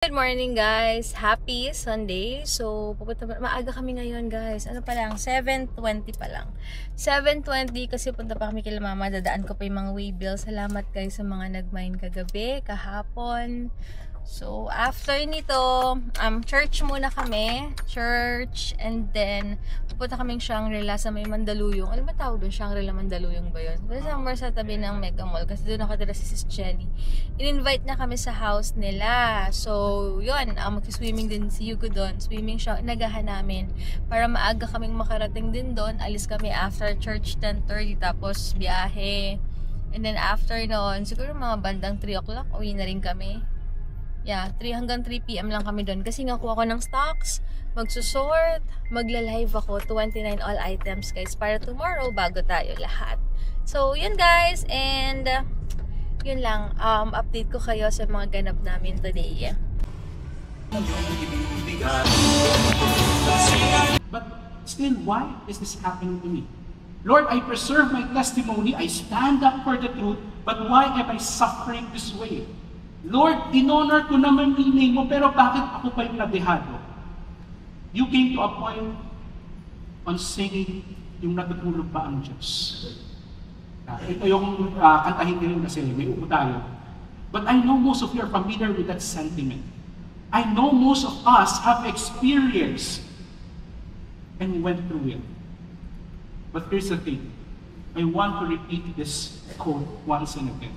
Good morning guys! Happy Sunday! So, maaga kami ngayon guys. Ano pa lang? 7:20 pa lang. 7:20 kasi punta pa kami kila mama. Dadaan ko pa yung mga waybill. Salamat guys sa mga nag-mine kagabi, kahapon. So, after nito, church muna kami. Church, and then, pupunta kaming Shangri-La sa may Mandaluyong. Ano ba tawag doon? Shangri-La Mandaluyong ba yun? Basta somewhere sa tabi ng Mega Mall. Kasi doon nakatira si Sis Jenny. In-invite na kami sa house nila. So, yun. Mag-swimming din si Yugo doon. Swimming siya. Inagahan namin. Para maaga kaming makarating din doon. Alis kami after church 10:30. Tapos, biyahe. And then, after noon, siguro mga bandang 3 o'clock, uwi na rin kami. Yeah, 3 hanggang 3 PM lang kami doon. Kasi nga kuha ko ng stocks, magsusort, magla-live ako, 29 all items guys. Para tomorrow, bago tayo lahat. So, yun guys. And, yun lang. Update ko kayo sa mga ganap namin today. But still, why is this happening to me? Lord, I preserve my testimony. I stand up for the truth. But why am I suffering this way? Lord, dinonor ko naman yung name mo, pero bakit ako pa yung nadehado? You came to a point on singing yung natutulog pa ang Diyos. Ito yung kantahin nila kasi may upo tayo. But I know most of you are familiar with that sentiment. I know most of us have experienced and went through it. But here's the thing. I want to repeat this quote once and again.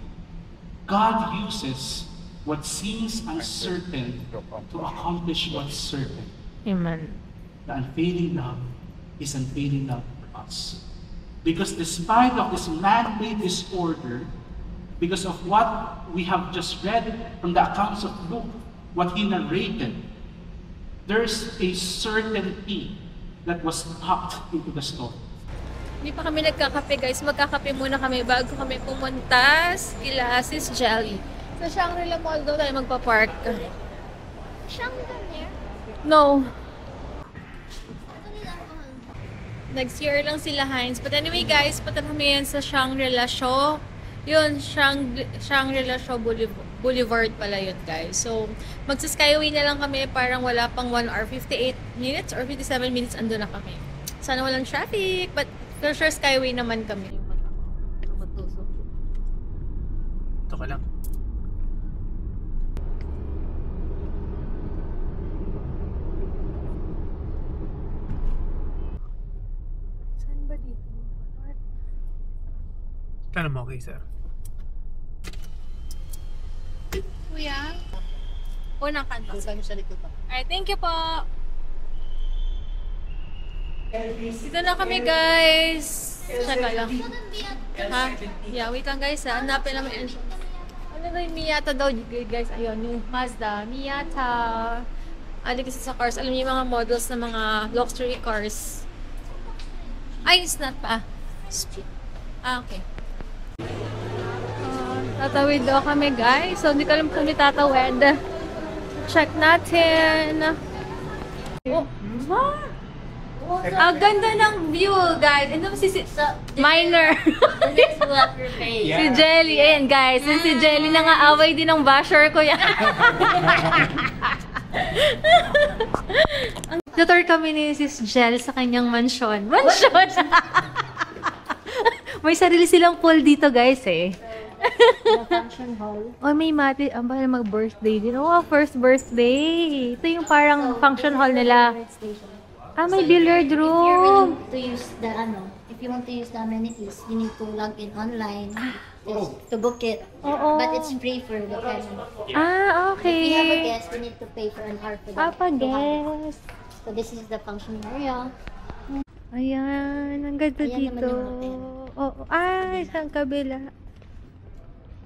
God uses what seems uncertain to accomplish what's certain. Amen. The unfailing love is unfailing love for us. Because despite of this man-made disorder, because of what we have just read from the accounts of Luke, what he narrated, there's a certainty that was packed into the story. Hindi pa kami nagkakape guys. Magkakape muna kami bago kami pumunta kila Sis Jelly. Sa Shangri-La Mall daw tayo magpa-park. Shangri-La niya? No. Next year lang sila Heinz. But anyway guys, punta kami yan sa Shangri-La Show. Yun, Shangri-La Show Boulevard pala yun guys. So, magsa-skyway na lang kami. Parang wala pang 1 hour 58 minutes or 57 minutes ando na kami. Sana walang traffic. But for sure, skyway naman kami. Ito ka lang. Saan ba dito? Tanong mo kay sir. Kuya? Unang kanto. Alright, thank you po. Dito na kami guys. Tsaka lang. Ha? Yeah, wait lang guys ha. Hanapin namin. Ano ba yung Miata daw guys? Ayun, yung Mazda. Miata. Ano kasi sa cars. Alam niyo yung mga models ng mga luxury cars. Ay, it's not pa. Okay. Tatawid daw kami guys. So, hindi ko alam kung tatawid. Check natin. Oh, what? Ang ganda ng view, guys. Ano si Minor. This is what we're paying. Si Jelly. Ayan, guys. Si Jelly na nga away din ng basher ko yan. Tutor kami ni Sis Jel sa kanyang mansion. Mansion! May sarili silang pool dito, guys, eh. The function hall. Oh, may mati. Ang baka mag-birthday din. Oh, first birthday. Ito yung parang function hall nila. Station. Ah, may billiard If you're room. willing to use the if you want to use the amenities, you need to log in online to book it. Oo. But it's free for the person. Ah, If you have a okay. guest, you need to pay for an hour for that. Papa 200. guest. So this is the function area. Ayan, ang ganda Ayan naman dito. yung hotel. Oo, ay, sa kabila.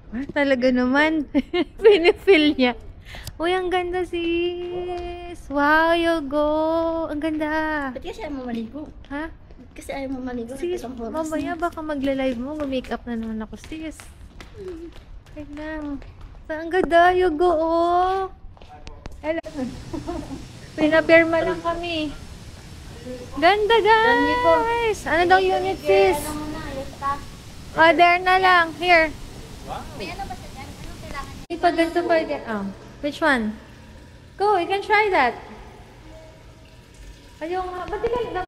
Ah, talaga naman. Pinifeel niya. Uy, ang ganda sis. Wow, Yogo. Ang ganda. Ba't kasi ayaw mo maligo? Ha? Ba't kasi ayaw mo maligo? Sis, Isang oras mamaya na. baka magla-live mo. Mag-makeup na naman ako, sis. Wait lang. Ang ganda, Yogo, oh. Hello. Pinapirma lang kami. Ganda, guys. Ano daw unit, sis? Ano muna, yung task. Order na lang. Here. May ano ba sa dyan? Anong kailangan niya? Ipa ganito pwede. Oh. Which one? Go, you can try that. Ayaw nga. Ba't di ka